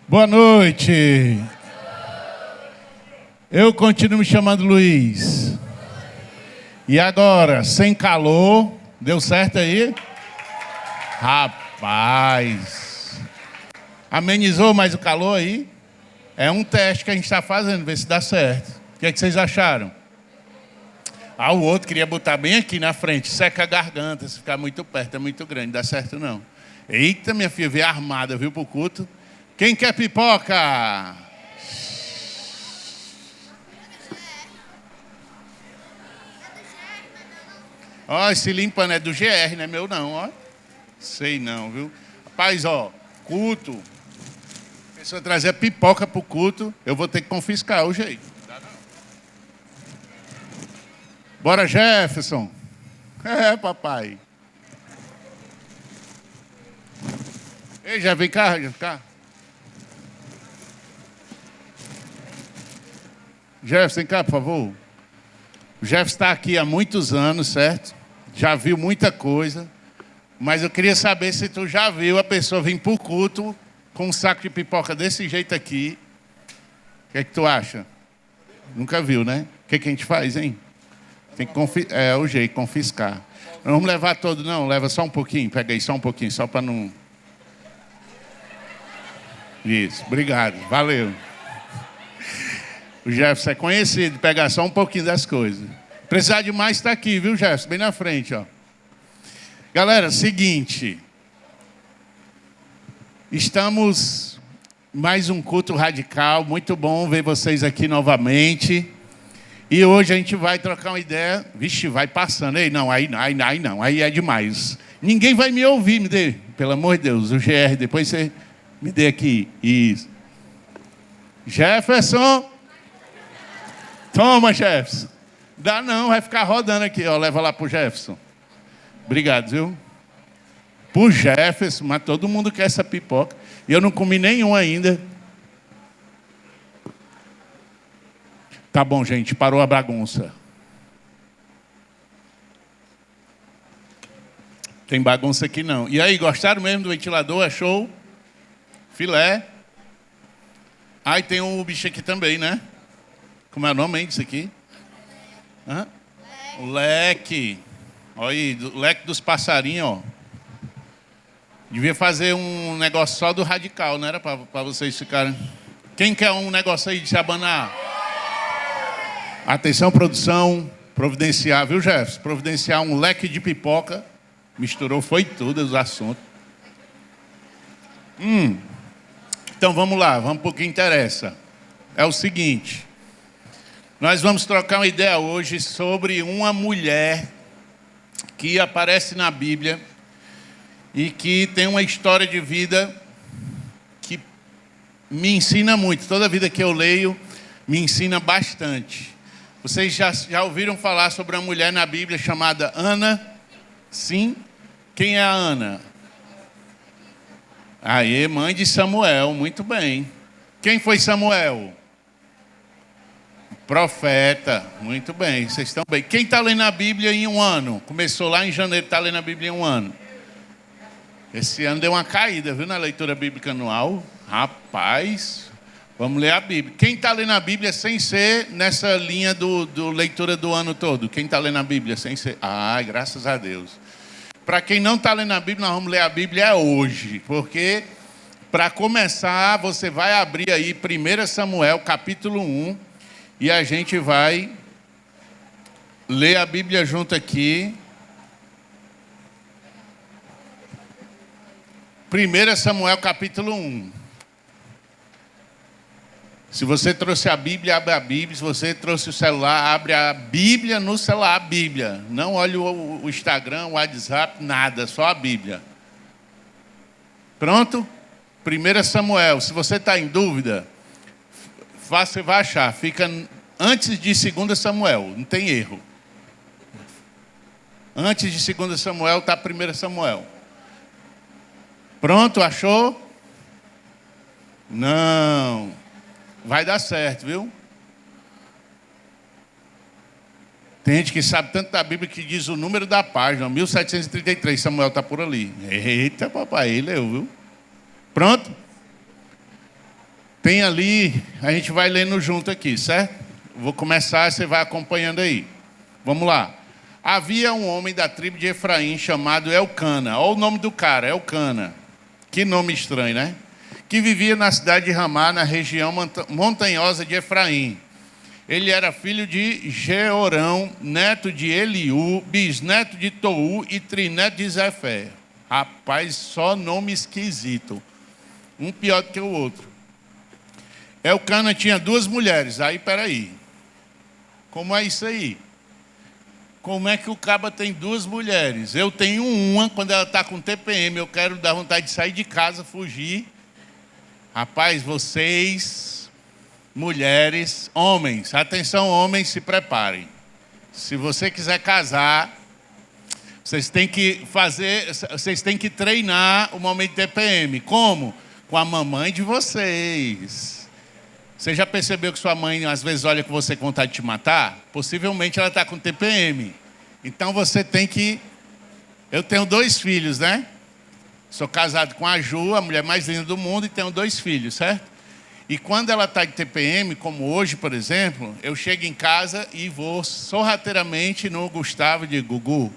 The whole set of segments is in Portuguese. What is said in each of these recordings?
Boa noite. Eu continuo me chamando Luiz. E agora, sem calor, deu certo aí? Rapaz. Amenizou mais o calor aí? É um teste que a gente está fazendo, ver se dá certo. O que é que vocês acharam? Ah, o outro queria botar bem aqui na frente. Seca a garganta, se ficar muito perto, é muito grande, dá certo não. Eita, minha filha, veio armada, viu, pro culto. Quem quer pipoca? Ó, esse limpa não é do GR, não é meu não, ó. Sei não, viu? Rapaz, ó, culto. A pessoa trazer pipoca pro culto, eu vou ter que confiscar o jeito. Bora, Jefferson. É, papai. Ei, já vem cá, já vem cá. Jefferson, vem cá, por favor. O Jefferson está aqui há muitos anos, certo? Já viu muita coisa. Mas eu queria saber se tu já viu a pessoa vir pro culto com um saco de pipoca desse jeito aqui. O que é que tu acha? Nunca viu, né? O que é que a gente faz, hein? Tem que é o jeito, confiscar. Não vamos levar todo, não. Leva só um pouquinho. Pega aí só um pouquinho, só para não... Isso, obrigado. Valeu. O Jefferson é conhecido, pegar só um pouquinho das coisas. Precisar de mais, está aqui, viu, Jefferson? Bem na frente, ó. Galera, seguinte. Estamos mais um culto radical. Muito bom ver vocês aqui novamente. E hoje a gente vai trocar uma ideia. Vixe, vai passando. Ei, não, aí não. Aí é demais. Ninguém vai me ouvir, me dê. Pelo amor de Deus, o GR, depois você me dê aqui. Isso. Jefferson. Toma, Jefferson. Dá não, vai ficar rodando aqui, ó. Leva lá pro Jefferson. Obrigado, viu? Pro Jefferson, mas todo mundo quer essa pipoca. E eu não comi nenhum ainda. Tá bom, gente, parou a bagunça. Tem bagunça aqui não. E aí, gostaram mesmo do ventilador? Achou? Filé. Ah, e tem um bicho aqui também, né? Como é o nome disso aqui? Hã? Leque. Olha aí, o leque dos passarinhos, ó. Devia fazer um negócio só do radical, não era para vocês ficarem... Quem quer um negócio aí de se abanar? Atenção, produção, providenciar, viu, Jefferson? Providenciar um leque de pipoca. Misturou, foi tudo os assuntos. Então, vamos lá, vamos para o que interessa. É o seguinte. Nós vamos trocar uma ideia hoje sobre uma mulher que aparece na Bíblia e que tem uma história de vida que me ensina muito. Toda vida que eu leio, me ensina bastante. Vocês já ouviram falar sobre uma mulher na Bíblia chamada Ana? Sim? Quem é a Ana? Aê, mãe de Samuel, muito bem. Quem foi Samuel? Profeta, muito bem, vocês estão bem. Quem está lendo a Bíblia em um ano? Começou lá em janeiro, está lendo a Bíblia em um ano. Esse ano deu uma caída, viu, na leitura bíblica anual. Rapaz, vamos ler a Bíblia. Quem está lendo a Bíblia sem ser nessa linha do leitura do ano todo? Quem está lendo a Bíblia sem ser? Ah, graças a Deus. Para quem não está lendo a Bíblia, nós vamos ler a Bíblia hoje. Porque, para começar, você vai abrir aí 1 Samuel, capítulo 1. E a gente vai ler a Bíblia junto aqui. 1 Samuel capítulo 1. Se você trouxe a Bíblia, abre a Bíblia. Se você trouxe o celular, abre a Bíblia no celular, a Bíblia. Não olhe o Instagram, o WhatsApp, nada, só a Bíblia. Pronto? 1 Samuel. Se você está em dúvida, você vai achar. Fica antes de 2 Samuel, não tem erro. Antes de 2 Samuel está 1 Samuel. Pronto, achou? Não. Vai dar certo, viu? Tem gente que sabe tanto da Bíblia que diz o número da página, 1733, Samuel está por ali. Eita, papai, leu, viu? Pronto? Tem ali, a gente vai lendo junto aqui, certo? Vou começar, você vai acompanhando aí. Vamos lá. Havia um homem da tribo de Efraim chamado Elcana. Olha o nome do cara, Elcana. Que nome estranho, né? Que vivia na cidade de Ramá, na região montanhosa de Efraim. Ele era filho de Jeorão, neto de Eliú, bisneto de Tou e trineto de Zefé. Rapaz, só nome esquisito. Um pior do que o outro. Elcana tinha 2 mulheres. Aí, peraí. Como é isso aí? Como é que o caba tem 2 mulheres? Eu tenho uma, quando ela está com TPM, eu quero dar vontade de sair de casa, fugir. Rapaz, vocês, mulheres, homens, atenção homens, se preparem. Se você quiser casar, vocês têm que treinar o momento de TPM. Como? Com a mamãe de vocês. Você já percebeu que sua mãe às vezes olha com você com vontade de te matar? Possivelmente ela está com TPM. Então você tem que... Eu tenho 2 filhos, né? Sou casado com a Ju, a mulher mais linda do mundo, e tenho 2 filhos, certo? E quando ela está em TPM, como hoje, por exemplo, eu chego em casa e vou sorrateiramente no Gustavo e digo: Gugu,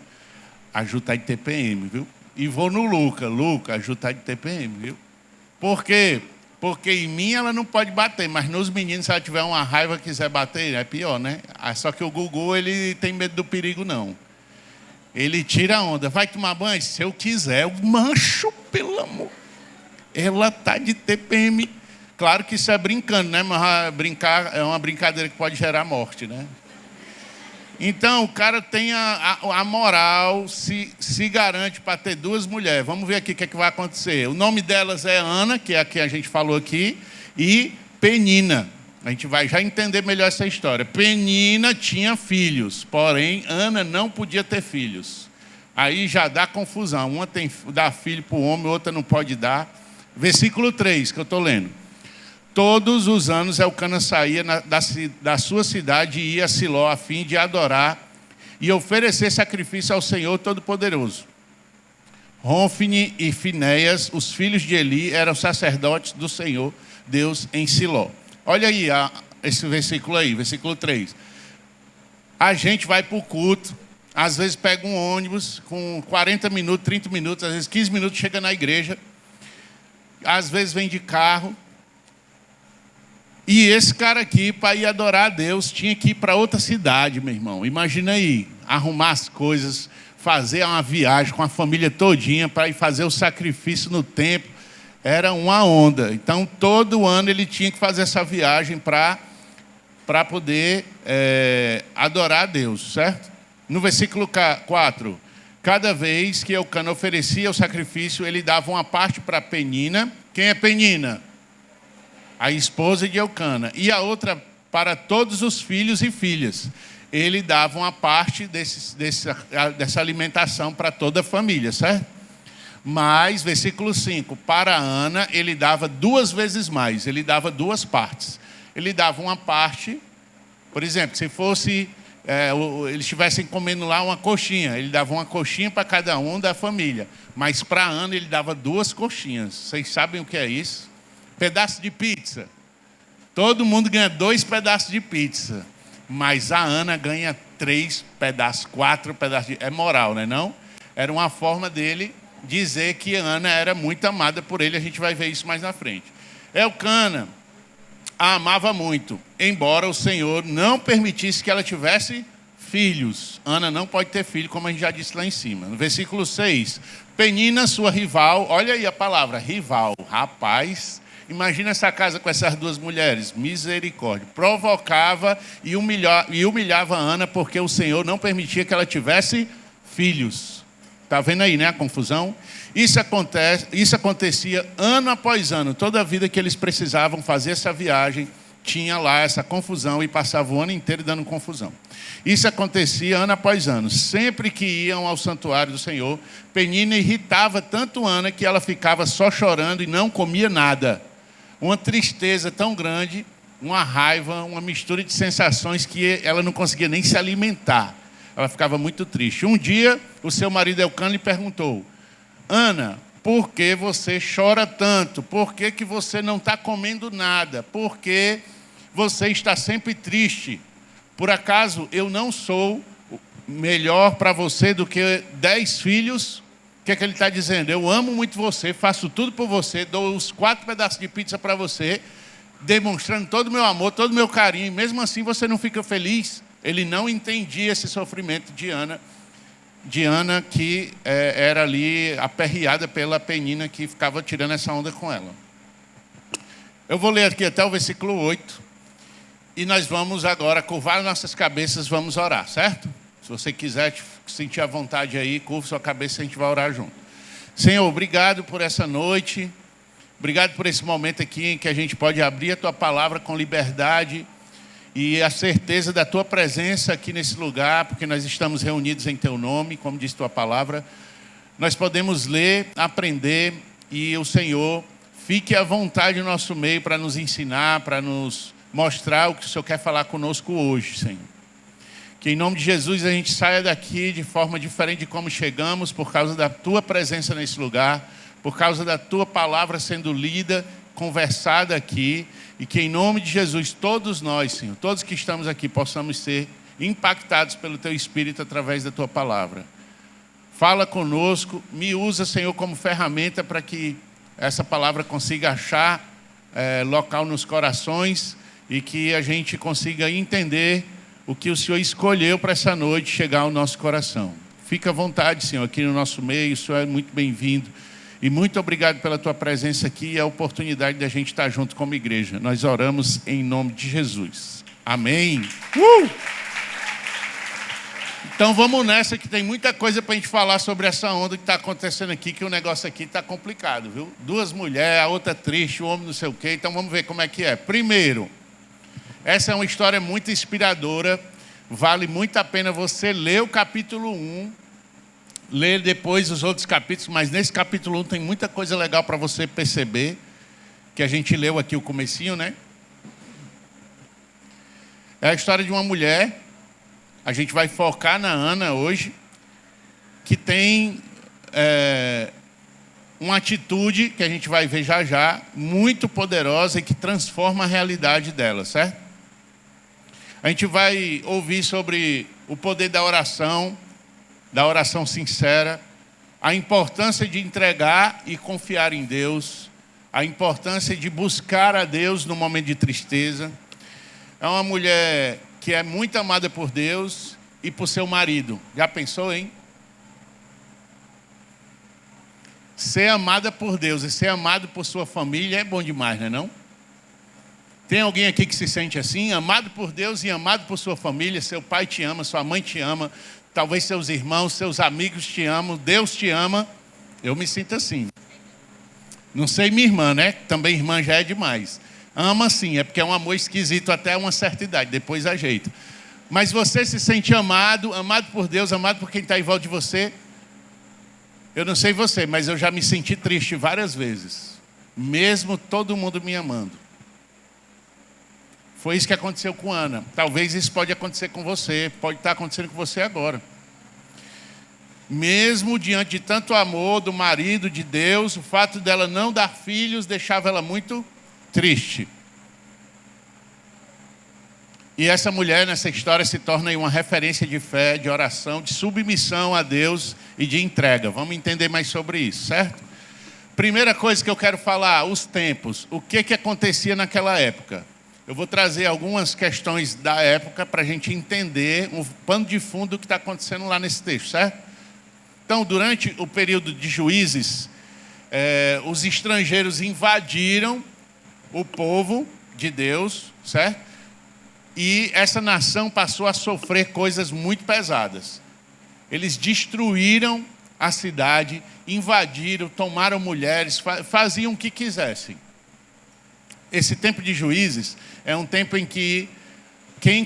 a Ju está em TPM, viu? E vou no Luca, a Ju está em TPM, viu? Por quê? Porque em mim ela não pode bater, mas nos meninos, se ela tiver uma raiva e quiser bater, é pior, né? Só que o Gugu, ele tem medo do perigo, não. Ele tira a onda. Vai tomar banho? Se eu quiser. Eu mancho, pelo amor. Ela está de TPM. Claro que isso é brincando, né? Mas brincar é uma brincadeira que pode gerar morte, né? Então, o cara tem a moral, se garante para ter 2 mulheres. Vamos ver aqui o que é que vai acontecer. O nome delas é Ana, que é a que a gente falou aqui, e Penina. A gente vai já entender melhor essa história. Penina tinha filhos, porém, Ana não podia ter filhos. Aí já dá confusão. Uma dá filho para o homem, outra não pode dar. Versículo 3, que eu estou lendo. Todos os anos Elcana saía da sua cidade e ia a Siló a fim de adorar e oferecer sacrifício ao Senhor Todo-Poderoso. Rófine e Finéias, os filhos de Eli, eram sacerdotes do Senhor Deus em Siló. Olha aí esse versículo aí, versículo 3. A gente vai para o culto, às vezes pega um ônibus com 40 minutos, 30 minutos, às vezes 15 minutos, chega na igreja. Às vezes vem de carro. E esse cara aqui, para ir adorar a Deus, tinha que ir para outra cidade, meu irmão. Imagina aí, arrumar as coisas, fazer uma viagem com a família todinha para ir fazer o sacrifício no templo. Era uma onda. Então, todo ano ele tinha que fazer essa viagem para poder adorar a Deus, certo? No versículo 4, cada vez que Elcana oferecia o sacrifício, ele dava uma parte para Penina. Quem é Penina? A esposa de Elcana, e a outra para todos os filhos e filhas. Ele dava uma parte dessa alimentação para toda a família, certo? Mas, versículo 5, para Ana, ele dava 2 vezes mais, ele dava 2 partes. Ele dava uma parte, por exemplo, se fosse, eles estivessem comendo lá uma coxinha, ele dava uma coxinha para cada um da família. Mas para Ana, ele dava 2 coxinhas. Vocês sabem o que é isso? Pedaço de pizza. Todo mundo ganha 2 pedaços de pizza. Mas a Ana ganha 3 pedaços, 4 pedaços. É moral, não é não? Era uma forma dele dizer que Ana era muito amada por ele. A gente vai ver isso mais na frente. Elcana a amava muito, embora o Senhor não permitisse que ela tivesse filhos. Ana não pode ter filho, como a gente já disse lá em cima. No versículo 6, Penina, sua rival, olha aí a palavra, rival, rapaz... Imagina essa casa com essas 2 mulheres, misericórdia. Provocava e humilhava a Ana porque o Senhor não permitia que ela tivesse filhos. Está vendo aí, né, a confusão? Isso acontecia ano após ano. Toda a vida que eles precisavam fazer essa viagem, tinha lá essa confusão e passava o ano inteiro dando confusão. Isso acontecia ano após ano. Sempre que iam ao santuário do Senhor, Penina irritava tanto Ana que ela ficava só chorando e não comia nada. Uma tristeza tão grande, uma raiva, uma mistura de sensações que ela não conseguia nem se alimentar. Ela ficava muito triste. Um dia, o seu marido Elcana lhe perguntou: Ana, Por que você chora tanto? Por que que você não está comendo nada? Por que você está sempre triste? Por acaso eu não sou melhor para você do que 10 filhos? O que é que ele está dizendo? Eu amo muito você, faço tudo por você, dou os 4 pedaços de pizza para você, demonstrando todo o meu amor, todo o meu carinho, e mesmo assim você não fica feliz? Ele não entendia esse sofrimento de Ana. Diana, que era ali aperreada pela Penina, que ficava tirando essa onda com ela. Eu vou ler aqui até o versículo 8. E nós vamos agora curvar nossas cabeças, vamos orar, certo? Se você quiser sentir a vontade aí, curva sua cabeça e a gente vai orar junto. Senhor, obrigado por essa noite. Obrigado por esse momento aqui em que a gente pode abrir a Tua palavra com liberdade e a certeza da Tua presença aqui nesse lugar, porque nós estamos reunidos em Teu nome, como diz Tua palavra. Nós podemos ler, aprender e o Senhor fique à vontade no nosso meio para nos ensinar, para nos mostrar o que o Senhor quer falar conosco hoje, Senhor. Que em nome de Jesus a gente saia daqui de forma diferente de como chegamos, por causa da Tua presença nesse lugar, por causa da Tua palavra sendo lida, conversada aqui, e que em nome de Jesus, todos nós, Senhor, todos que estamos aqui, possamos ser impactados pelo Teu Espírito através da Tua palavra. Fala conosco, me usa, Senhor, como ferramenta para que essa palavra consiga achar local nos corações e que a gente consiga entender o que o Senhor escolheu para essa noite chegar ao nosso coração. Fica à vontade, Senhor, aqui no nosso meio, o Senhor é muito bem-vindo. E muito obrigado pela Tua presença aqui e a oportunidade de a gente estar junto como igreja. Nós oramos em nome de Jesus. Amém. Então vamos nessa, que tem muita coisa para a gente falar sobre essa onda que está acontecendo aqui, que o negócio aqui está complicado, viu? 2 mulheres, a outra triste, o homem não sei o quê. Então vamos ver como é que é. Primeiro, essa é uma história muito inspiradora. Vale muito a pena você ler o capítulo 1, ler depois os outros capítulos, mas nesse capítulo 1 tem muita coisa legal para você perceber, que a gente leu aqui o comecinho, né? É a história de uma mulher, a gente vai focar na Ana hoje, que tem uma atitude, que a gente vai ver já já, muito poderosa e que transforma a realidade dela, certo? A gente vai ouvir sobre o poder da oração sincera, a importância de entregar e confiar em Deus, a importância de buscar a Deus no momento de tristeza. É uma mulher que é muito amada por Deus e por seu marido. Já pensou, hein? Ser amada por Deus e ser amado por sua família é bom demais, não é não? Tem alguém aqui que se sente assim? Amado por Deus e amado por sua família. Seu pai te ama, sua mãe te ama. Talvez seus irmãos, seus amigos te amam. Deus te ama. Eu me sinto assim. Não sei minha irmã, né? Também irmã já é demais. Ama sim, é porque é um amor esquisito até uma certa idade. Depois ajeita. Mas você se sente amado, amado por Deus, amado por quem está em volta de você? Eu não sei você, mas eu já me senti triste várias vezes. Mesmo todo mundo me amando. Foi isso que aconteceu com Ana. Talvez isso pode acontecer com você. Pode estar acontecendo com você agora. Mesmo diante de tanto amor do marido, de Deus, o fato dela não dar filhos deixava ela muito triste. E essa mulher nessa história se torna uma referência de fé, de oração, de submissão a Deus e de entrega. Vamos entender mais sobre isso, certo? Primeira coisa que eu quero falar, os tempos. O que acontecia naquela época? Eu vou trazer algumas questões da época para a gente entender um pano de fundo do que está acontecendo lá nesse texto, certo? Então, durante o período de Juízes, os estrangeiros invadiram o povo de Deus, certo? E essa nação passou a sofrer coisas muito pesadas. Eles destruíram a cidade, invadiram, tomaram mulheres, faziam o que quisessem. Esse tempo de Juízes é um tempo em que quem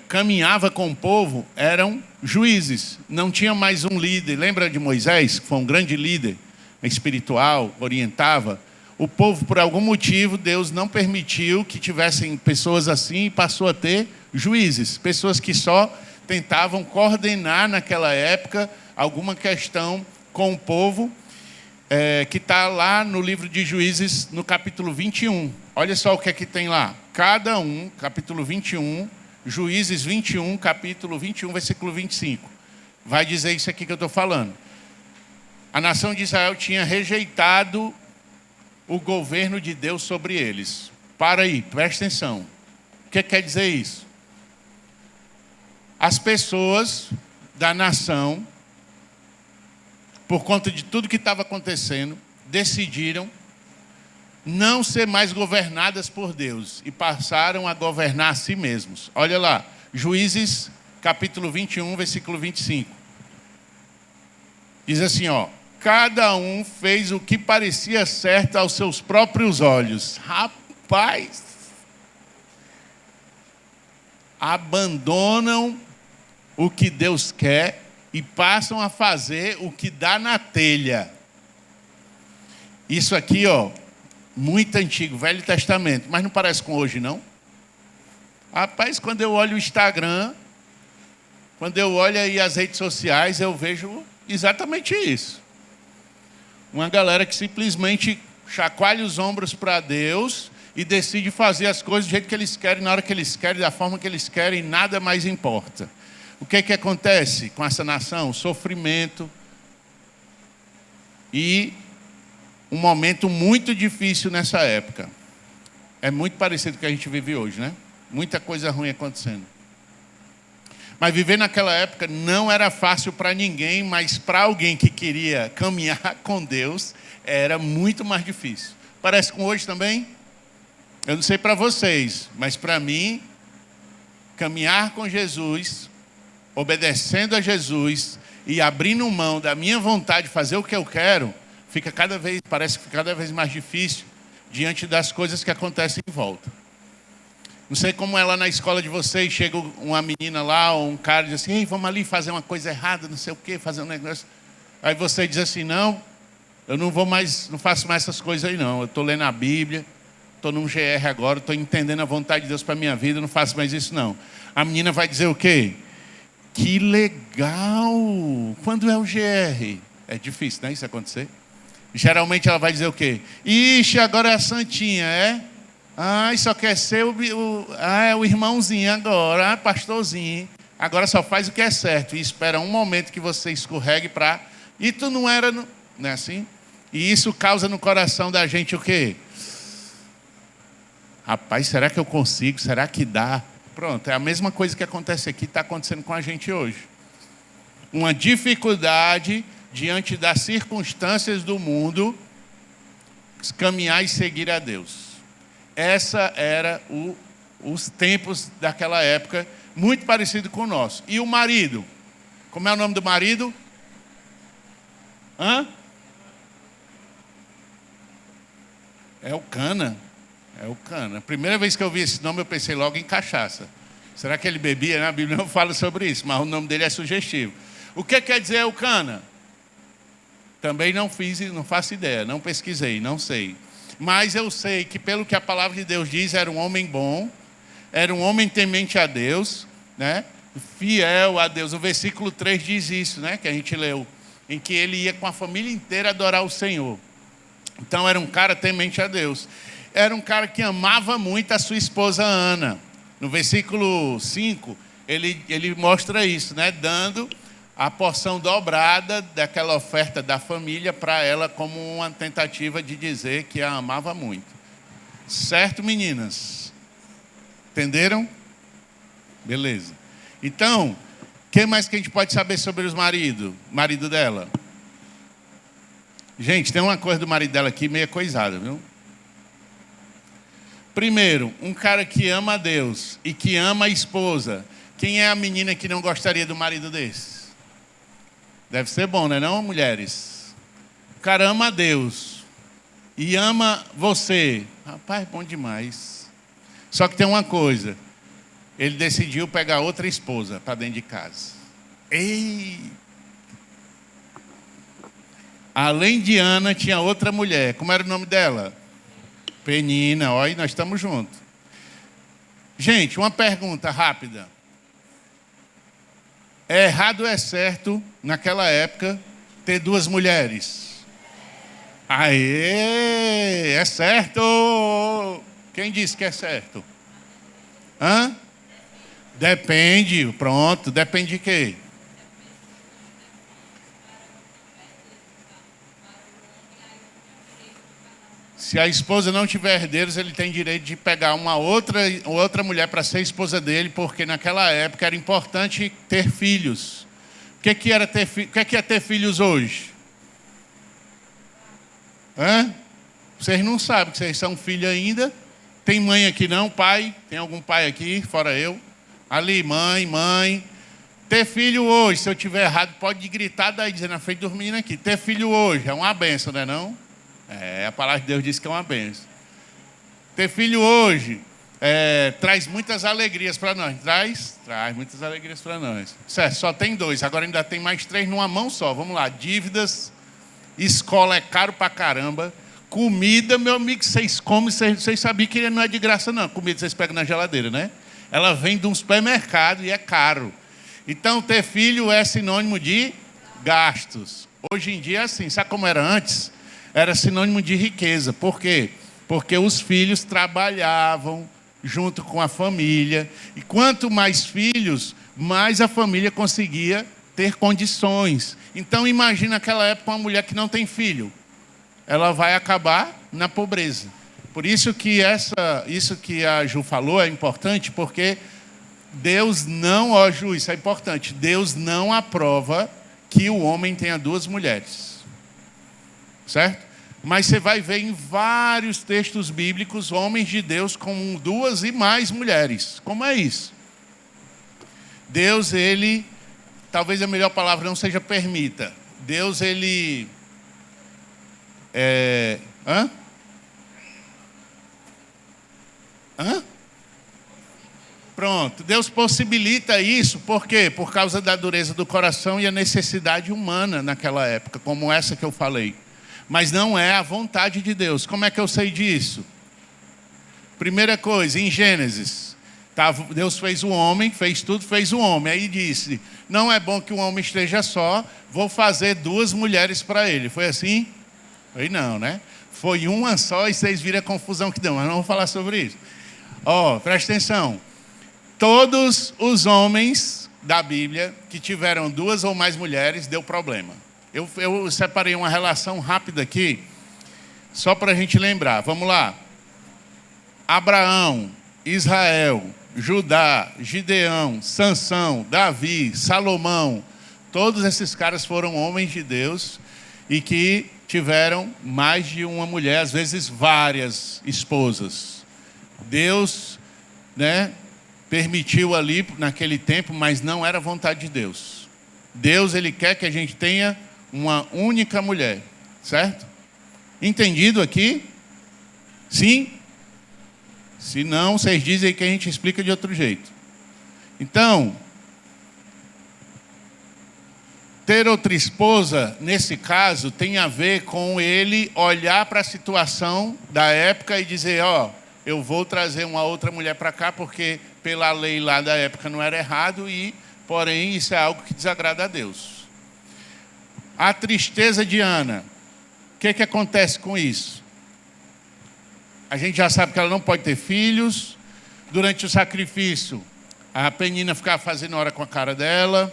caminhava com o povo eram juízes. Não tinha mais um líder. Lembra de Moisés, que foi um grande líder espiritual, orientava? O povo, por algum motivo, Deus não permitiu que tivessem pessoas assim e passou a ter juízes. Pessoas que só tentavam coordenar naquela época alguma questão com o povo. que está lá no livro de Juízes, no capítulo 21. Olha só o que é que tem lá. Cada um, capítulo 21, Juízes 21, capítulo 21, versículo 25. Vai dizer isso aqui que eu estou falando. A nação de Israel tinha rejeitado o governo de Deus sobre eles. Para aí, presta atenção. O que quer dizer isso? As pessoas da nação, por conta de tudo que estava acontecendo, decidiram não ser mais governadas por Deus e passaram a governar a si mesmos. Olha lá, Juízes, capítulo 21, versículo 25. Diz assim, ó: cada um fez o que parecia certo aos seus próprios olhos. Rapaz! Abandonam o que Deus quer e passam a fazer o que dá na telha. Isso aqui, ó, muito antigo, Velho Testamento, mas não parece com hoje, não? Rapaz, quando eu olho o Instagram, quando eu olho aí as redes sociais, eu vejo exatamente isso. Uma galera que simplesmente chacoalha os ombros para Deus e decide fazer as coisas do jeito que eles querem, na hora que eles querem, da forma que eles querem, nada mais importa. O que acontece com essa nação? Sofrimento e um momento muito difícil nessa época. É muito parecido com o que a gente vive hoje, né? Muita coisa ruim acontecendo. Mas viver naquela época não era fácil para ninguém, mas para alguém que queria caminhar com Deus, era muito mais difícil. Parece com hoje também? Eu não sei para vocês, mas para mim, caminhar com Jesus, obedecendo a Jesus e abrindo mão da minha vontade de fazer o que eu quero, parece que fica cada vez mais difícil diante das coisas que acontecem em volta. Não sei como é lá na escola de vocês, chega uma menina lá, ou um cara diz assim: ei, vamos ali fazer uma coisa errada, não sei o quê, fazer um negócio. Aí você diz assim: não, eu não faço mais essas coisas aí não. Eu estou lendo a Bíblia, estou num GR agora, estou entendendo a vontade de Deus para a minha vida, não faço mais isso não. A menina vai dizer o quê? Que legal! Quando é o GR? É difícil, né, isso acontecer? Geralmente ela vai dizer o quê? Ixi, agora é a santinha, é? Ai, só quer ser é o irmãozinho agora, pastorzinho. Agora só faz o que é certo e espera um momento que você escorregue para... E tu não era... Não é assim? E isso causa no coração da gente o quê? Rapaz, será que eu consigo? Será que dá? Pronto, é a mesma coisa que acontece aqui, está acontecendo com a gente hoje. Uma dificuldade diante das circunstâncias do mundo, caminhar e seguir a Deus. Essa era os tempos daquela época, muito parecido com o nosso. E o marido? Como é o nome do marido? Elcana. Elcana. A primeira vez que eu vi esse nome, eu pensei logo em cachaça. Será que ele bebia? A Bíblia não fala sobre isso, mas o nome dele é sugestivo. O que quer dizer Elcana? Também não faço ideia, não pesquisei, não sei. Mas eu sei que, pelo que a palavra de Deus diz, era um homem bom, era um homem temente a Deus, né? Fiel a Deus. O versículo 3 diz isso, né? Que a gente leu, em que ele ia com a família inteira adorar o Senhor. Então era um cara temente a Deus. Era um cara que amava muito a sua esposa Ana. No versículo 5, ele mostra isso, né? Dando a porção dobrada daquela oferta da família para ela, como uma tentativa de dizer que a amava muito. Certo, meninas? Entenderam? Beleza. Então, o que mais que a gente pode saber sobre os marido dela? Gente, tem uma coisa do marido dela aqui meio coisada, viu? Primeiro, um cara que ama a Deus e que ama a esposa. Quem é a menina que não gostaria do marido desse? Deve ser bom, né, não, mulheres? O cara ama a Deus e ama você. Rapaz, bom demais. Só que tem uma coisa. Ele decidiu pegar outra esposa para dentro de casa. Ei! Além de Ana, tinha outra mulher. Como era o nome dela? Penina. Olha, nós estamos juntos. Gente, uma pergunta rápida. É errado ou é certo, naquela época, ter duas mulheres? Aê, é certo. Quem disse que é certo? Hã? Depende, pronto, depende de quê? Se a esposa não tiver herdeiros, ele tem direito de pegar uma outra mulher para ser esposa dele, porque naquela época era importante ter filhos. O que é ter filhos hoje? Hã? Vocês não sabem que vocês são filhos ainda. Tem mãe aqui não? Pai? Tem algum pai aqui, fora eu? Ali, mãe. Ter filho hoje, se eu tiver errado, pode gritar daí, dizendo na frente dos meninos aqui. Ter filho hoje é uma bênção, não é não? A palavra de Deus diz que é uma bênção. Ter filho hoje traz muitas alegrias para nós. Traz muitas alegrias para nós. Certo, só tem 2, agora ainda tem mais 3 numa mão só. Vamos lá, dívidas, escola é caro pra caramba. Comida, meu amigo, vocês comem, vocês sabiam que não é de graça não. Comida vocês pegam na geladeira, né? Ela vem de um supermercado e é caro. Então ter filho é sinônimo de gastos. Hoje em dia é assim, sabe como era antes? Era sinônimo de riqueza. Por quê? Porque os filhos trabalhavam junto com a família. E quanto mais filhos, mais a família conseguia ter condições. Então imagina aquela época uma mulher que não tem filho. Ela vai acabar na pobreza. Por isso que isso que a Ju falou é importante, porque Deus não, Ju, isso é importante. Deus não aprova que o homem tenha 2 mulheres. Certo? Mas você vai ver em vários textos bíblicos homens de Deus com 2 e mais mulheres. Como é isso? Deus, ele, talvez a melhor palavra não seja permita. Deus, ele... Hã? Pronto, Deus possibilita isso, por quê? Por causa da dureza do coração e a necessidade humana naquela época, como essa que eu falei. Mas não é a vontade de Deus. Como é que eu sei disso? Primeira coisa, em Gênesis, Deus fez o homem, fez tudo, fez o homem. Aí disse, não é bom que o homem esteja só, vou fazer 2 mulheres para ele. Foi assim? Foi não, né? Foi uma só e vocês viram a confusão que deu, mas não vou falar sobre isso. Presta atenção. Todos os homens da Bíblia que tiveram 2 ou mais mulheres, deu problema. Eu separei uma relação rápida aqui, só para a gente lembrar. Vamos lá. Abraão, Israel, Judá, Gideão, Sansão, Davi, Salomão. Todos esses caras foram homens de Deus e que tiveram mais de uma mulher, às vezes várias esposas. Deus, permitiu ali naquele tempo, mas não era vontade de Deus. Deus, ele quer que a gente tenha uma única mulher, certo? Entendido aqui? Sim? Se não, vocês dizem que a gente explica de outro jeito. Então, ter outra esposa, nesse caso, tem a ver com ele olhar para a situação da época e dizer, eu vou trazer uma outra mulher para cá, porque pela lei lá da época não era errado, porém isso é algo que desagrada a Deus. A tristeza de Ana. O que acontece com isso? A gente já sabe que ela não pode ter filhos. Durante o sacrifício, a Penina ficava fazendo hora com a cara dela.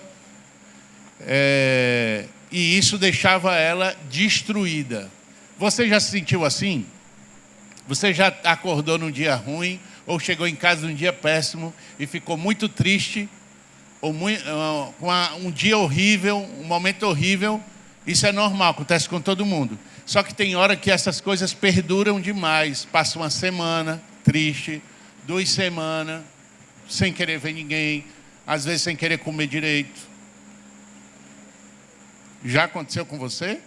E isso deixava ela destruída. Você já se sentiu assim? Você já acordou num dia ruim, ou chegou em casa num dia péssimo e ficou muito triste, ou com um dia horrível, um momento horrível? Isso é normal, acontece com todo mundo. Só que tem hora que essas coisas perduram demais. Passa uma semana triste, 2 semanas, sem querer ver ninguém, às vezes sem querer comer direito. Já aconteceu com você?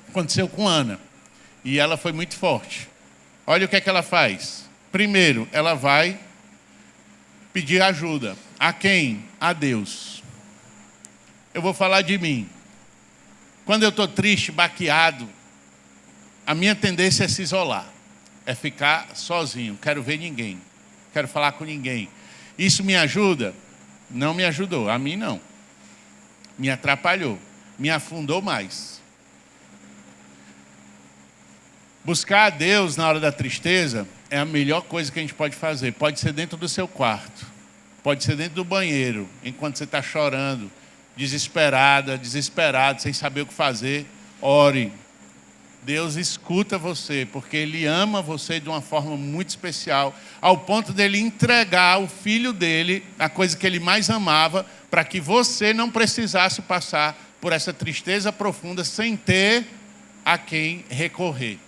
Aconteceu com Ana. E ela foi muito forte. Olha o que ela faz. Primeiro, ela vai pedir ajuda. A quem? A Deus. Eu vou falar de mim. Quando eu estou triste, baqueado, a minha tendência é se isolar. É ficar sozinho. Quero ver ninguém. Quero falar com ninguém. Isso me ajuda? Não me ajudou. A mim não. Me atrapalhou. me afundou mais. Buscar a Deus na hora da tristeza é a melhor coisa que a gente pode fazer. Pode ser dentro do seu quarto, pode ser dentro do banheiro, enquanto você está chorando, desesperada, desesperado, sem saber o que fazer. Ore. Deus escuta você, porque Ele ama você de uma forma muito especial, ao ponto dele entregar o filho dele, a coisa que ele mais amava, para que você não precisasse passar por essa tristeza profunda sem ter a quem recorrer.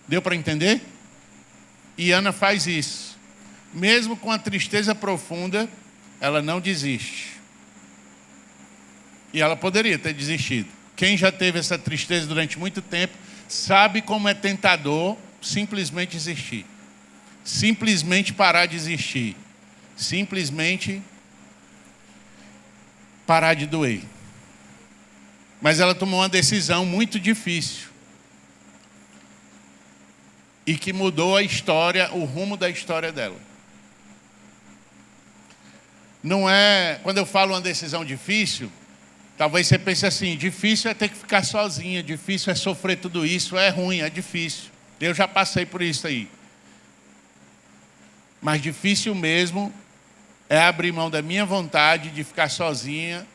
Deu para entender? E Ana faz isso. Mesmo com a tristeza profunda, ela não desiste. E ela poderia ter desistido. Quem já teve essa tristeza durante muito tempo, sabe como é tentador simplesmente desistir. Simplesmente parar de existir. Simplesmente parar de doer. Mas ela tomou uma decisão muito difícil. E que mudou a história, o rumo da história dela. Não é, quando eu falo uma decisão difícil, talvez você pense assim, difícil é ter que ficar sozinha, difícil é sofrer tudo isso, é ruim, é difícil. Eu já passei por isso aí. Mas difícil mesmo é abrir mão da minha vontade de ficar sozinho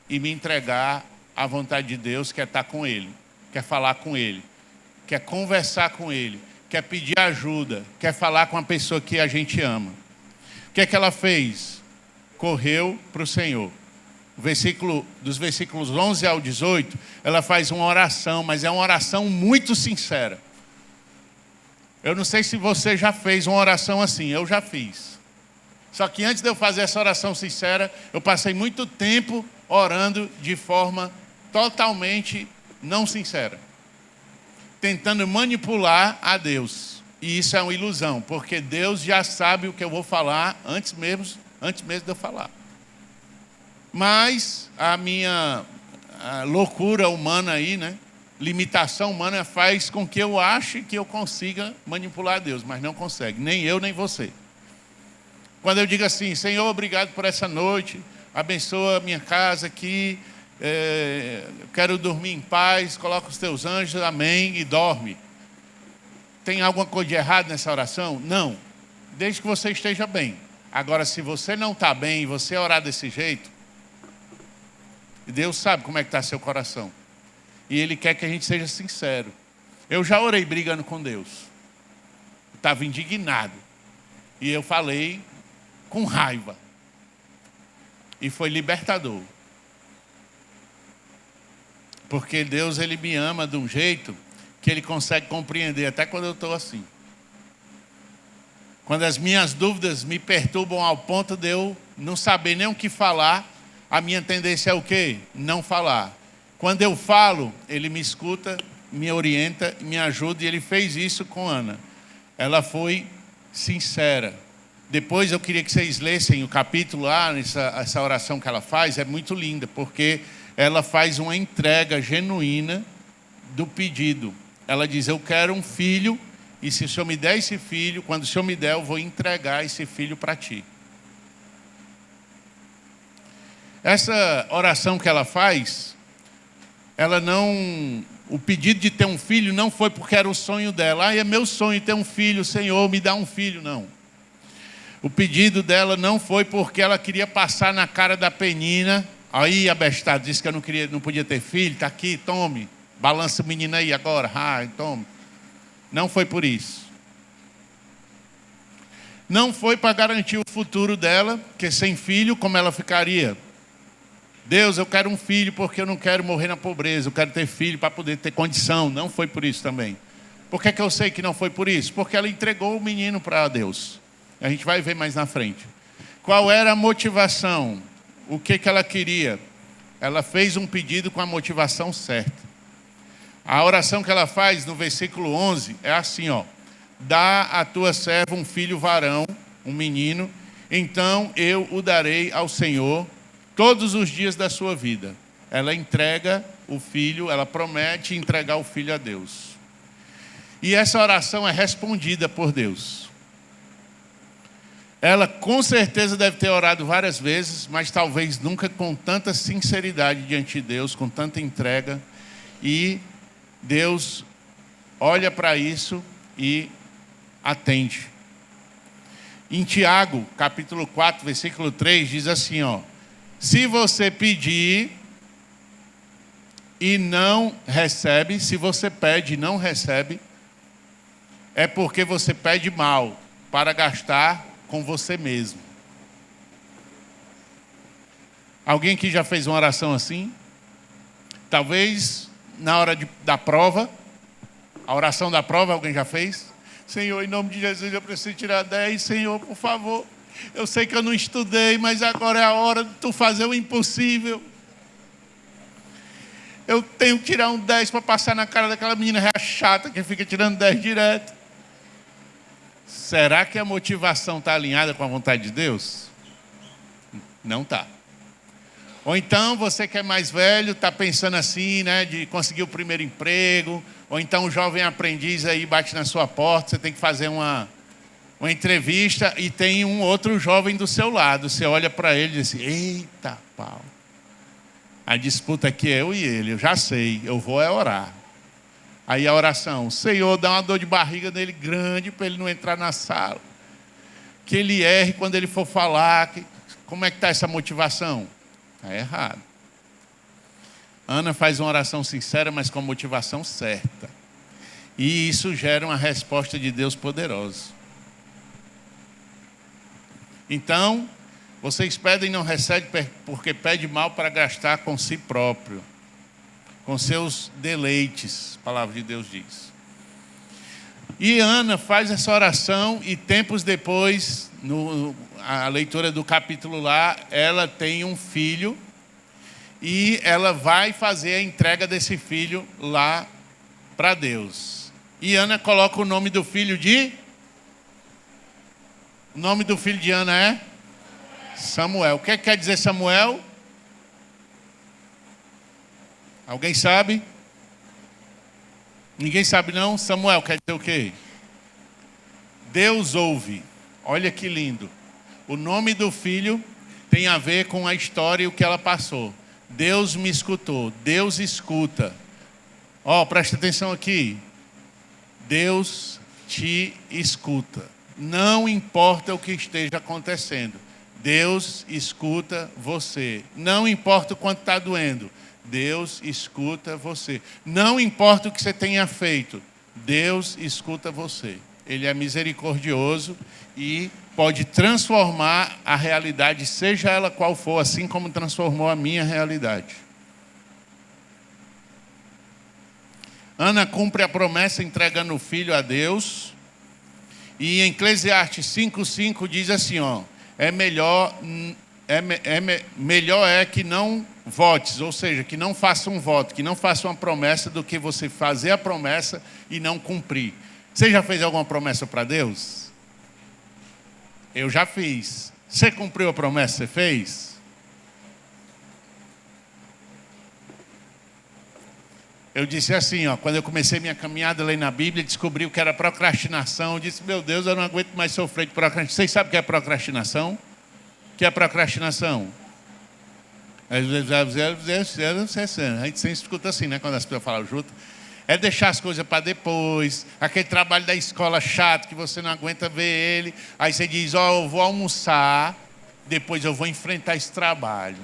e me entregar à vontade de Deus, que é estar com Ele, quer falar com Ele, quer conversar com Ele, quer pedir ajuda, quer falar com a pessoa que a gente ama. O que é que ela fez? Correu para o Senhor. Dos versículos 11 ao 18, ela faz uma oração, mas é uma oração muito sincera. Eu não sei se você já fez uma oração assim, eu já fiz. Só que antes de eu fazer essa oração sincera, eu passei muito tempo orando de forma totalmente não sincera. Tentando manipular a Deus. E isso é uma ilusão, porque Deus já sabe o que eu vou falar antes mesmo de eu falar. Mas a minha loucura humana aí, né? Limitação humana faz com que eu ache que eu consiga manipular Deus, mas não consegue, nem eu, nem você. Quando eu digo assim, Senhor, obrigado por essa noite, abençoa a minha casa aqui, quero dormir em paz, coloca os teus anjos, amém, e dorme. Tem alguma coisa de errado nessa oração? Não, desde que você esteja bem. Agora, se você não está bem e você orar desse jeito, Deus sabe como é que está seu coração. E Ele quer que a gente seja sincero. Eu já orei brigando com Deus. Estava indignado. E eu falei com raiva. E foi libertador. Porque Deus, Ele me ama de um jeito que Ele consegue compreender até quando eu estou assim. Quando as minhas dúvidas me perturbam ao ponto de eu não saber nem o que falar, a minha tendência é o quê? Não falar. Quando eu falo, Ele me escuta, me orienta, me ajuda, e Ele fez isso com Ana. Ela foi sincera. Depois eu queria que vocês lessem o capítulo lá, essa oração que ela faz, é muito linda, porque ela faz uma entrega genuína do pedido. Ela diz, eu quero um filho, e se o Senhor me der esse filho, quando o Senhor me der, eu vou entregar esse filho para ti. Essa oração que ela faz, o pedido de ter um filho não foi porque era o sonho dela. É meu sonho ter um filho, Senhor, me dá um filho. Não. O pedido dela não foi porque ela queria passar na cara da Penina. Aí, abestado, disse que eu não podia ter filho. Está aqui, tome. Balança o menino aí agora. Tome. Não foi por isso. Não foi para garantir o futuro dela, porque sem filho, como ela ficaria? Deus, eu quero um filho porque eu não quero morrer na pobreza. Eu quero ter filho para poder ter condição. Não foi por isso também. Por que eu sei que não foi por isso? Porque ela entregou o menino para Deus. A gente vai ver mais na frente. Qual era a motivação? O que ela queria? Ela fez um pedido com a motivação certa. A oração que ela faz no versículo 11 é assim, dá a tua serva um filho varão, um menino, então eu o darei ao Senhor todos os dias da sua vida. Ela entrega o filho, ela promete entregar o filho a Deus. E essa oração é respondida por Deus. Ela com certeza deve ter orado várias vezes, mas talvez nunca com tanta sinceridade diante de Deus, com tanta entrega. E Deus olha para isso e atende. Em Tiago, capítulo 4, versículo 3, diz assim, ó: se você pedir e não recebe, se você pede e não recebe, é porque você pede mal, para gastar com você mesmo. Alguém aqui já fez uma oração assim? Talvez na hora da prova, a oração da prova, alguém já fez? Senhor, em nome de Jesus, eu preciso tirar 10, Senhor, por favor. Eu sei que eu não estudei, mas agora é a hora de tu fazer o impossível. Eu tenho que tirar um 10 para passar na cara daquela menina chata que fica tirando 10 direto. Será que a motivação está alinhada com a vontade de Deus? Não está. Ou então você que é mais velho está pensando assim, né, de conseguir o primeiro emprego. Ou então um jovem aprendiz aí bate na sua porta, você tem que fazer uma entrevista e tem um outro jovem do seu lado. Você olha para ele e diz assim: eita pau, a disputa aqui é eu e ele, eu já sei, eu vou orar. Aí a oração: Senhor, dá uma dor de barriga nele grande para ele não entrar na sala. Que ele erre quando ele for falar. Como é que está essa motivação? Está errado. Ana faz uma oração sincera, mas com a motivação certa. E isso gera uma resposta de Deus poderosa. Então, vocês pedem e não recebem porque pede mal para gastar com si próprio, com seus deleites, a palavra de Deus diz. E Ana faz essa oração e tempos depois, a leitura do capítulo lá, ela tem um filho e ela vai fazer a entrega desse filho lá para Deus. E Ana coloca o nome do filho de... O nome do filho de Ana é? Samuel. O que quer dizer Samuel? Alguém sabe? Ninguém sabe não? Samuel quer dizer o quê? Deus ouve. Olha que lindo. O nome do filho tem a ver com a história e o que ela passou. Deus me escutou. Deus escuta. Ó, presta atenção aqui. Deus te escuta. Não importa o que esteja acontecendo. Deus escuta você. Não importa o quanto está doendo. Deus escuta você. Não importa o que você tenha feito. Deus escuta você. Ele é misericordioso e pode transformar a realidade, seja ela qual for, assim como transformou a minha realidade. Ana cumpre a promessa entregando o filho a Deus. E em Eclesiastes 5:5 diz assim, ó: melhor é que não votes, ou seja, que não faça um voto, que não faça uma promessa, do que você fazer a promessa e não cumprir. Você já fez alguma promessa para Deus? Eu já fiz. Você cumpriu a promessa que você fez? Eu disse assim, ó, quando eu comecei minha caminhada lá na Bíblia, descobri o que era procrastinação. Eu disse: meu Deus, eu não aguento mais sofrer de procrastinação. Vocês sabem o que é procrastinação? O que é procrastinação? A gente sempre escuta assim, né? Quando as pessoas falam junto. É deixar as coisas para depois. Aquele trabalho da escola chato que você não aguenta ver ele. Aí você diz: ó, eu vou almoçar, depois eu vou enfrentar esse trabalho.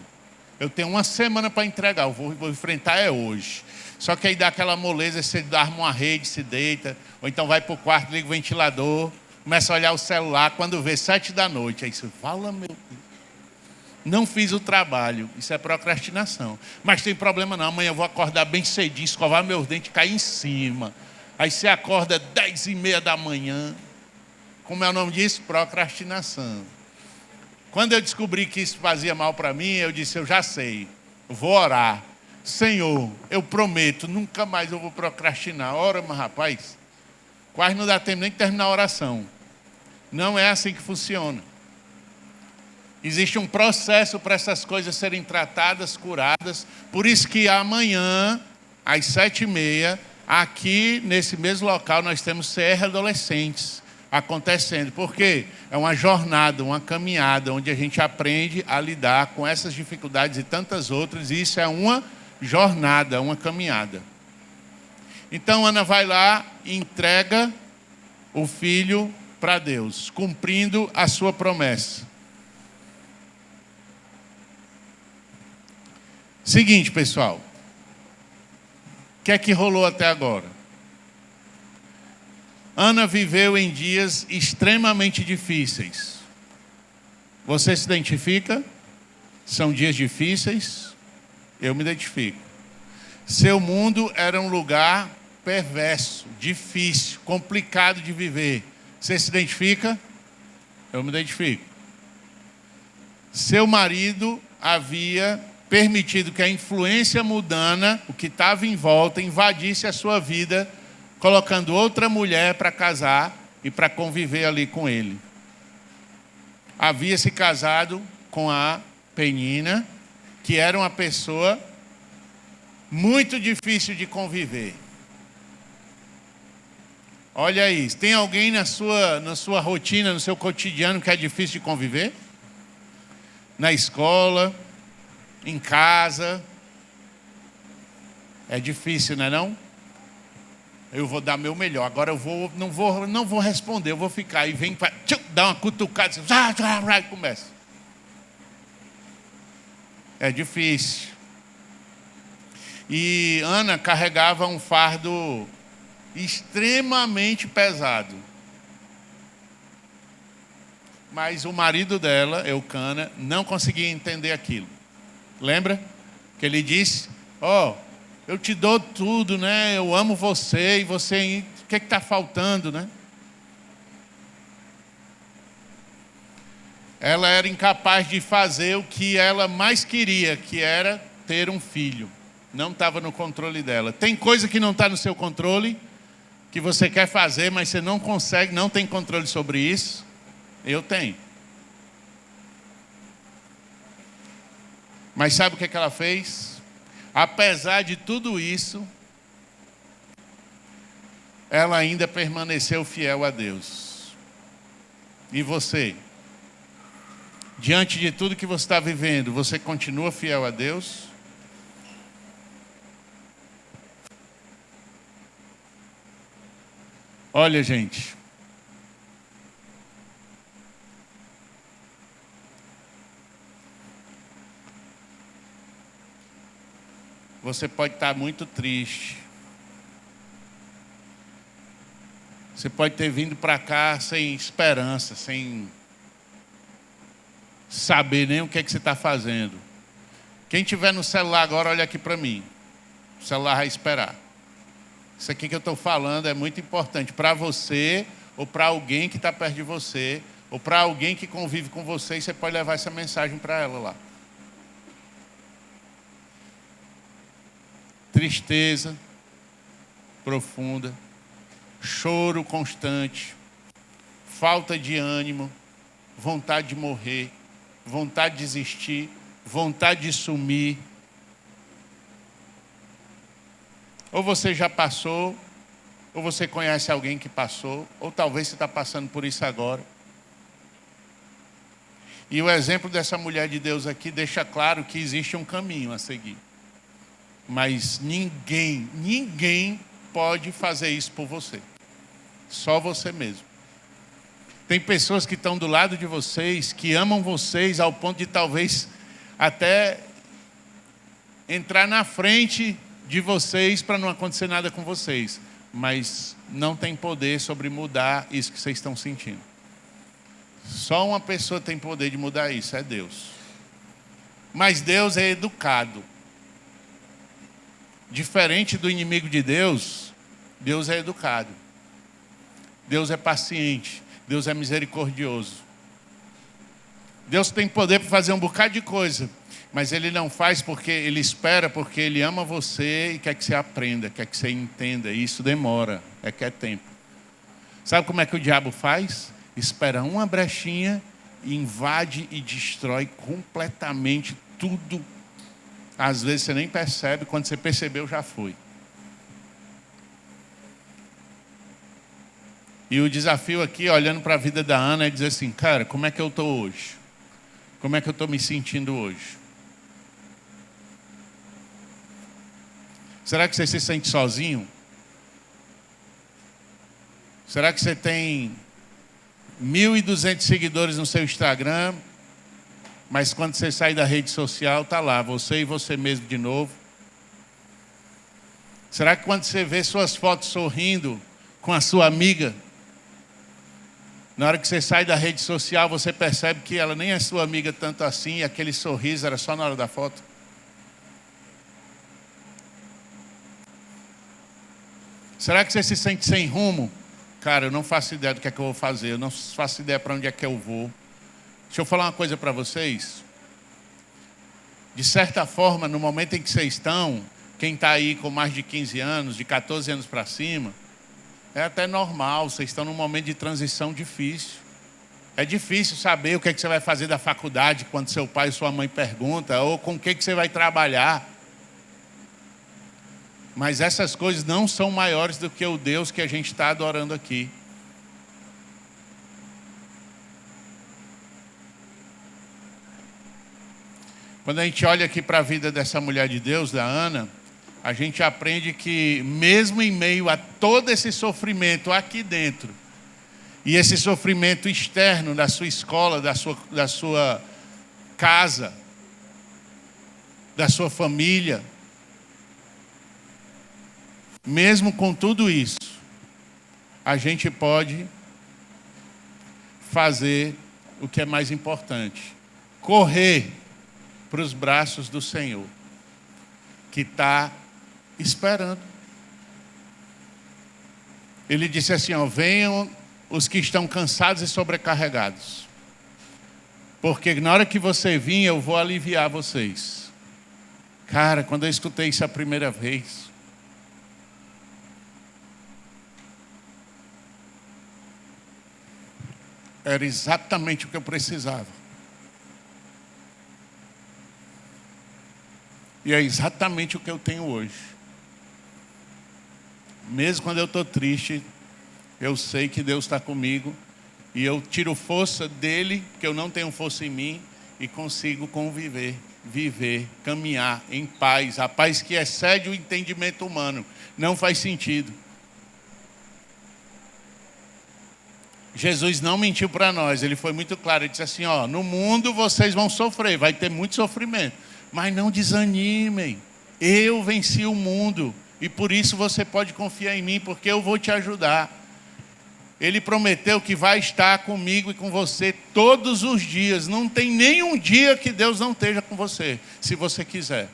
Eu tenho uma semana para entregar, eu vou enfrentar hoje. Só que aí dá aquela moleza, você arma uma rede, se deita, ou então vai para o quarto, liga o ventilador, começa a olhar o celular, quando vê 7 da noite, aí você fala: meu Deus, não fiz o trabalho. Isso é procrastinação. Mas tem problema não, amanhã eu vou acordar bem cedinho, escovar meus dentes, cair em cima. Aí você acorda 10:30 da manhã. Como é o nome disso? Procrastinação. Quando eu descobri que isso fazia mal para mim, eu disse: eu já sei, eu vou orar. Senhor, eu prometo, nunca mais eu vou procrastinar. Ora, mas rapaz, quase não dá tempo nem de terminar a oração. Não é assim que funciona. Existe um processo para essas coisas serem tratadas, curadas. Por isso que amanhã, às 7:30, aqui nesse mesmo local, nós temos CR Adolescentes. acontecendo. Porque é uma jornada, uma caminhada, onde a gente aprende a lidar com essas dificuldades e tantas outras, e isso é uma jornada, uma caminhada. Então Ana vai lá e entrega o filho para Deus, cumprindo a sua promessa. Seguinte, pessoal. O que é que rolou até agora? Ana viveu em dias extremamente difíceis. Você se identifica? São dias difíceis? Eu me identifico. Seu mundo era um lugar perverso, difícil, complicado de viver. Você se identifica? Eu me identifico. Seu marido havia permitido que a influência mundana, o que estava em volta, invadisse a sua vida, colocando outra mulher para casar e para conviver ali com ele. Havia se casado com a Penina, que era uma pessoa muito difícil de conviver. Olha aí, tem alguém na sua rotina, no seu cotidiano que é difícil de conviver? Na escola, em casa. É difícil, não é não? Eu vou dar meu melhor. Agora eu não vou responder, eu vou ficar. E vem para dar uma cutucada, e começa. É difícil. E Ana carregava um fardo extremamente pesado. Mas o marido dela, Eucana, não conseguia entender aquilo. Lembra? Que ele disse, eu te dou tudo, né? Eu amo você, e você, o que está faltando, né? Ela era incapaz de fazer o que ela mais queria, que era ter um filho. Não estava no controle dela. Tem coisa que não está no seu controle, que você quer fazer, mas você não consegue, não tem controle sobre isso. Eu tenho. Mas sabe o que ela fez? Apesar de tudo isso, ela ainda permaneceu fiel a Deus. E você? Diante de tudo que você está vivendo, você continua fiel a Deus? Olha, gente. Você pode estar muito triste. Você pode ter vindo para cá sem esperança, sem saber nem o que é que você está fazendo. Quem tiver no celular agora, olha aqui para mim. O celular vai esperar. Isso aqui que eu estou falando é muito importante para você, ou para alguém que está perto de você, ou para alguém que convive com você, e você pode levar essa mensagem para ela lá. Tristeza profunda, choro constante, falta de ânimo, vontade de morrer, vontade de desistir, vontade de sumir. Ou você já passou, ou você conhece alguém que passou, ou talvez você está passando por isso agora. E o exemplo dessa mulher de Deus aqui deixa claro que existe um caminho a seguir. Mas ninguém pode fazer isso por você. Só você mesmo. Tem pessoas que estão do lado de vocês, que amam vocês ao ponto de talvez até entrar na frente de vocês para não acontecer nada com vocês. Mas não tem poder sobre mudar isso que vocês estão sentindo. Só uma pessoa tem poder de mudar isso, é Deus. Mas Deus é educado. Diferente do inimigo de Deus, Deus é educado. Deus é paciente. Deus é misericordioso. Deus tem poder para fazer um bocado de coisa, mas Ele não faz porque Ele espera, porque Ele ama você e quer que você aprenda, quer que você entenda. E isso demora, quer tempo. Sabe como é que o diabo faz? Espera uma brechinha, invade e destrói completamente tudo. Às vezes você nem percebe, quando você percebeu já foi. E o desafio aqui, olhando para a vida da Ana, é dizer assim, cara, como é que eu estou hoje? Como é que eu estou me sentindo hoje? Será que você se sente sozinho? Será que você tem 1.200 seguidores no seu Instagram, mas quando você sai da rede social, está lá, você e você mesmo de novo? Será que quando você vê suas fotos sorrindo com a sua amiga, na hora que você sai da rede social, você percebe que ela nem é sua amiga tanto assim, e aquele sorriso era só na hora da foto? Será que você se sente sem rumo? Cara, eu não faço ideia do que é que eu vou fazer, eu não faço ideia para onde é que eu vou. Deixa eu falar uma coisa para vocês. De certa forma, no momento em que vocês estão, quem está aí com mais de 15 anos, de 14 anos para cima, é até normal, vocês estão num momento de transição difícil. É difícil saber o que é que você vai fazer da faculdade quando seu pai ou sua mãe pergunta, ou com o que é que você vai trabalhar. Mas essas coisas não são maiores do que o Deus que a gente está adorando aqui. Quando a gente olha aqui para a vida dessa mulher de Deus, da Ana, a gente aprende que mesmo em meio a todo esse sofrimento aqui dentro, e esse sofrimento externo da sua escola, da sua casa, da sua família, mesmo com tudo isso, a gente pode fazer o que é mais importante: correr para os braços do Senhor, que está esperando. Ele disse assim, ó, venham os que estão cansados e sobrecarregados, porque na hora que você vir, eu vou aliviar vocês. Cara, quando eu escutei isso a primeira vez, era exatamente o que eu precisava. E é exatamente o que eu tenho hoje. Mesmo quando eu estou triste, eu sei que Deus está comigo. E eu tiro força dele, que eu não tenho força em mim, e consigo conviver, viver, caminhar em paz. A paz que excede o entendimento humano. Não faz sentido. Jesus não mentiu para nós, ele foi muito claro. Ele disse assim, ó, no mundo vocês vão sofrer, vai ter muito sofrimento. Mas não desanimem, eu venci o mundo e por isso você pode confiar em mim, porque eu vou te ajudar. Ele prometeu que vai estar comigo e com você todos os dias. Não tem nenhum dia que Deus não esteja com você, se você quiser.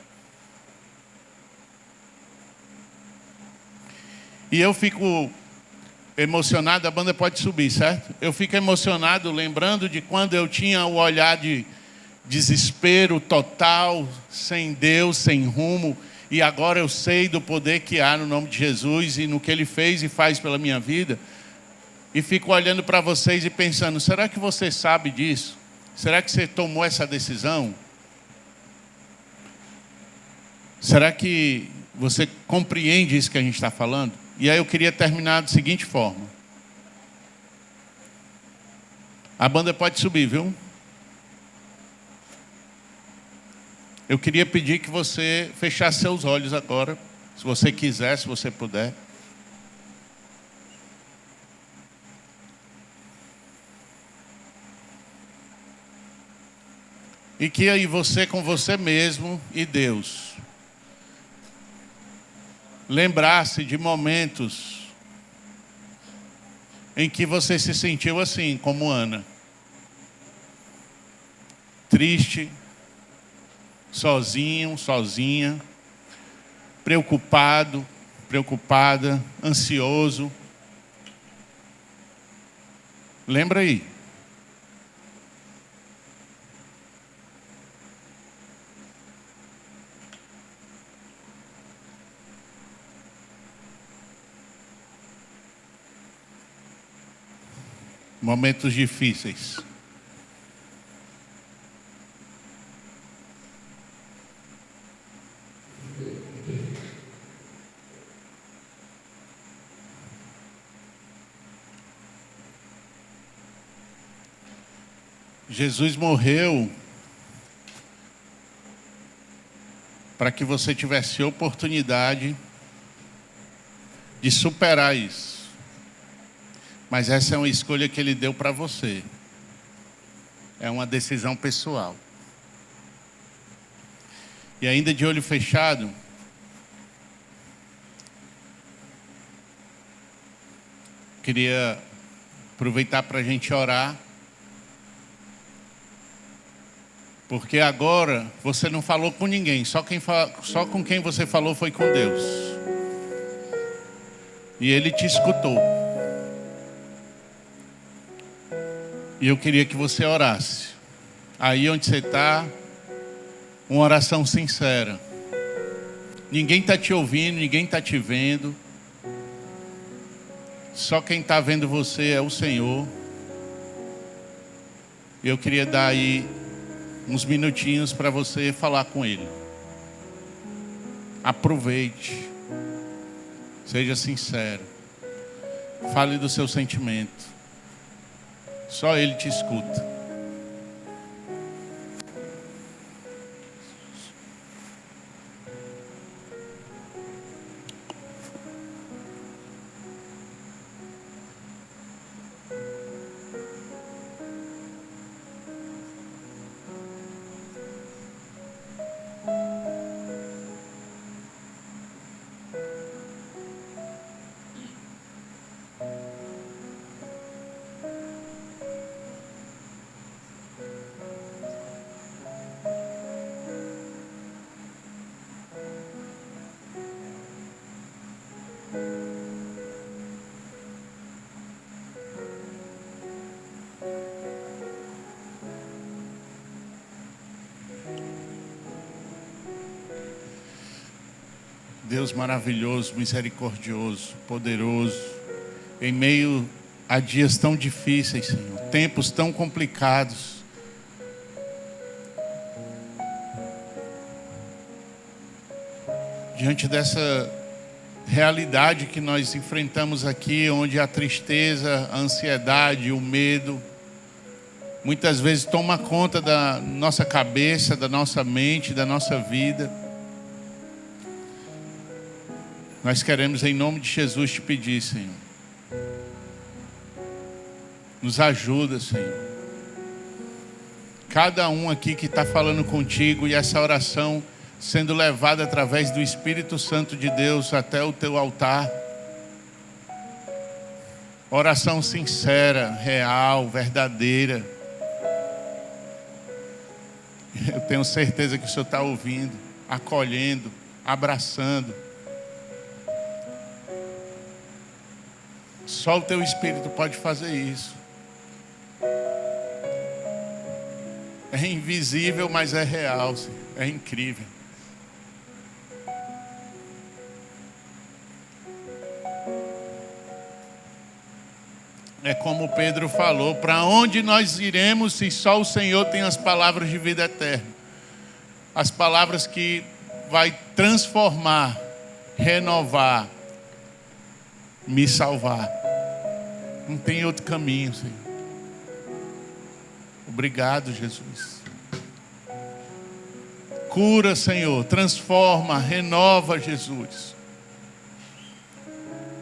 E eu fico emocionado, a banda pode subir, certo? Eu fico emocionado lembrando de quando eu tinha o olhar de desespero total, sem Deus, sem rumo, e agora eu sei do poder que há no nome de Jesus e no que Ele fez e faz pela minha vida, e fico olhando para vocês e pensando, será que você sabe disso? Será que você tomou essa decisão? Será que você compreende isso que a gente está falando? E aí eu queria terminar da seguinte forma. A banda pode subir, viu? Eu queria pedir que você fechasse seus olhos agora, se você quiser, se você puder. E que aí você com você mesmo e Deus lembrasse de momentos em que você se sentiu assim, como Ana. Triste, sozinho, sozinha, preocupado, preocupada, ansioso. Lembra aí. Momentos difíceis. Jesus morreu para que você tivesse oportunidade de superar isso. Mas essa é uma escolha que Ele deu para você. É uma decisão pessoal. E ainda de olho fechado, queria aproveitar para a gente orar. Porque agora você não falou com ninguém, só com quem você falou foi com Deus. E Ele te escutou. E eu queria que você orasse. Aí onde você está, uma oração sincera. Ninguém está te ouvindo, ninguém está te vendo. Só quem está vendo você é o Senhor. E eu queria dar aí uns minutinhos para você falar com Ele. Aproveite. Seja sincero. Fale do seu sentimento. Só Ele te escuta. Deus maravilhoso, misericordioso, poderoso, em meio a dias tão difíceis, Senhor, tempos tão complicados, diante dessa realidade que nós enfrentamos aqui, onde a tristeza, a ansiedade, o medo, muitas vezes toma conta da nossa cabeça, da nossa mente, da nossa vida. Nós queremos, em nome de Jesus, te pedir, Senhor. Nos ajuda, Senhor. Cada um aqui que está falando contigo e essa oração sendo levada através do Espírito Santo de Deus até o teu altar. Oração sincera, real, verdadeira. Eu tenho certeza que o Senhor está ouvindo, acolhendo, abraçando. Só o teu Espírito pode fazer isso. É invisível, mas é real, Senhor. É incrível. É como Pedro falou: para onde nós iremos se só o Senhor tem as palavras de vida eterna? As palavras que vai transformar, renovar, me salvar. Não tem outro caminho, Senhor. Obrigado, Jesus. Cura, Senhor. Transforma, renova, Jesus.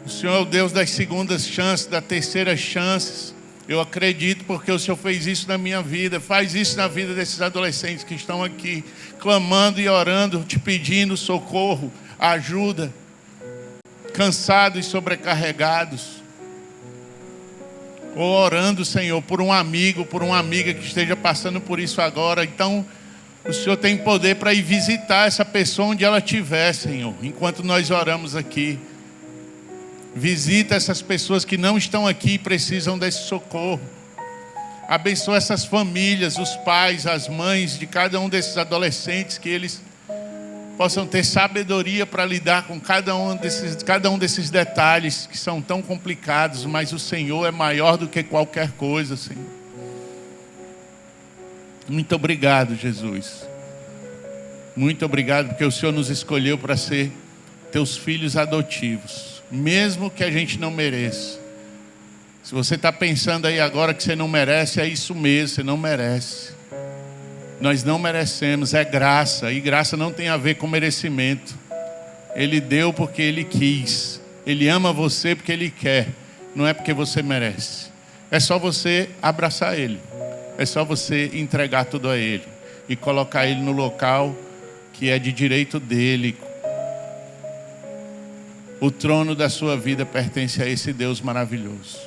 O Senhor é o Deus das segundas chances, das terceiras chances. Eu acredito porque o Senhor fez isso na minha vida. Faz isso na vida desses adolescentes que estão aqui, clamando e orando, te pedindo socorro, ajuda. Cansados e sobrecarregados, ou orando, Senhor, por um amigo, por uma amiga que esteja passando por isso agora. Então, o Senhor tem poder para ir visitar essa pessoa onde ela estiver, Senhor, enquanto nós oramos aqui. Visita essas pessoas que não estão aqui e precisam desse socorro. Abençoa essas famílias, os pais, as mães de cada um desses adolescentes, que eles possam ter sabedoria para lidar com cada um desses detalhes que são tão complicados, mas o Senhor é maior do que qualquer coisa, Senhor. Muito obrigado, Jesus. Muito obrigado porque o Senhor nos escolheu para ser teus filhos adotivos, mesmo que a gente não mereça. Se você está pensando aí agora que você não merece, é isso mesmo, você não merece. Nós não merecemos, é graça. E graça não tem a ver com merecimento. Ele deu porque Ele quis. Ele ama você porque Ele quer. Não é porque você merece. É só você abraçar Ele. É só você entregar tudo a Ele. E colocar Ele no local que é de direito dEle. O trono da sua vida pertence a esse Deus maravilhoso.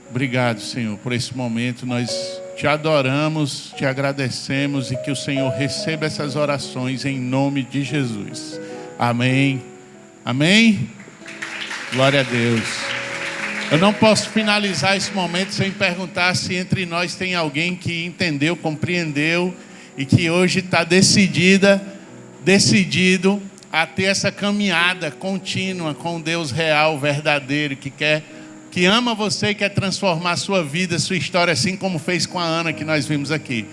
Obrigado, Senhor, por esse momento. Nós te adoramos, te agradecemos e que o Senhor receba essas orações em nome de Jesus. Amém. Amém? Glória a Deus. Eu não posso finalizar esse momento sem perguntar se entre nós tem alguém que entendeu, compreendeu e que hoje está decidido a ter essa caminhada contínua com Deus real, verdadeiro, que ama você e quer transformar a sua vida, a sua história, assim como fez com a Ana que nós vimos aqui.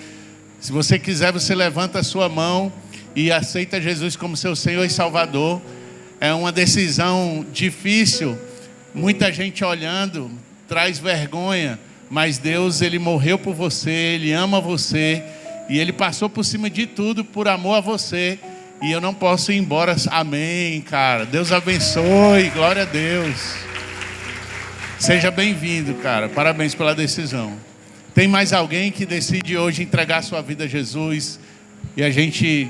Se você quiser, você levanta a sua mão e aceita Jesus como seu Senhor e Salvador. É uma decisão difícil, muita gente olhando, traz vergonha, mas Deus, Ele morreu por você, Ele ama você e Ele passou por cima de tudo por amor a você. E eu não posso ir embora. Amém, cara. Deus abençoe, glória a Deus. Seja bem-vindo, cara. Parabéns pela decisão. Tem mais alguém que decide hoje entregar sua vida a Jesus e a gente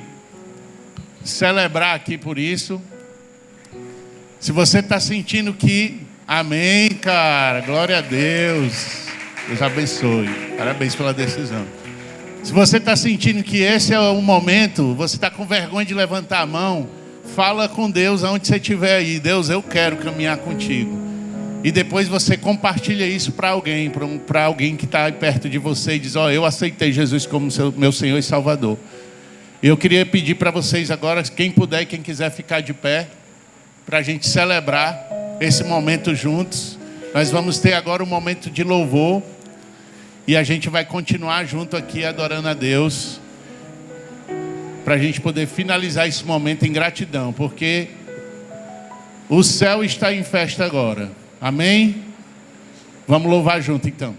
celebrar aqui por isso? Se você está sentindo que... Amém, cara. Glória a Deus. Deus abençoe. Parabéns pela decisão. Se você está sentindo que esse é o momento, você está com vergonha de levantar a mão, fala com Deus aonde você estiver aí. Deus, eu quero caminhar contigo. E depois você compartilha isso para alguém que está perto de você e diz, eu aceitei Jesus como meu Senhor e Salvador. E eu queria pedir para vocês agora, quem puder e quem quiser ficar de pé, para a gente celebrar esse momento juntos. Nós vamos ter agora um momento de louvor e a gente vai continuar junto aqui adorando a Deus, para a gente poder finalizar esse momento em gratidão, porque o céu está em festa agora. Amém? Vamos louvar junto então.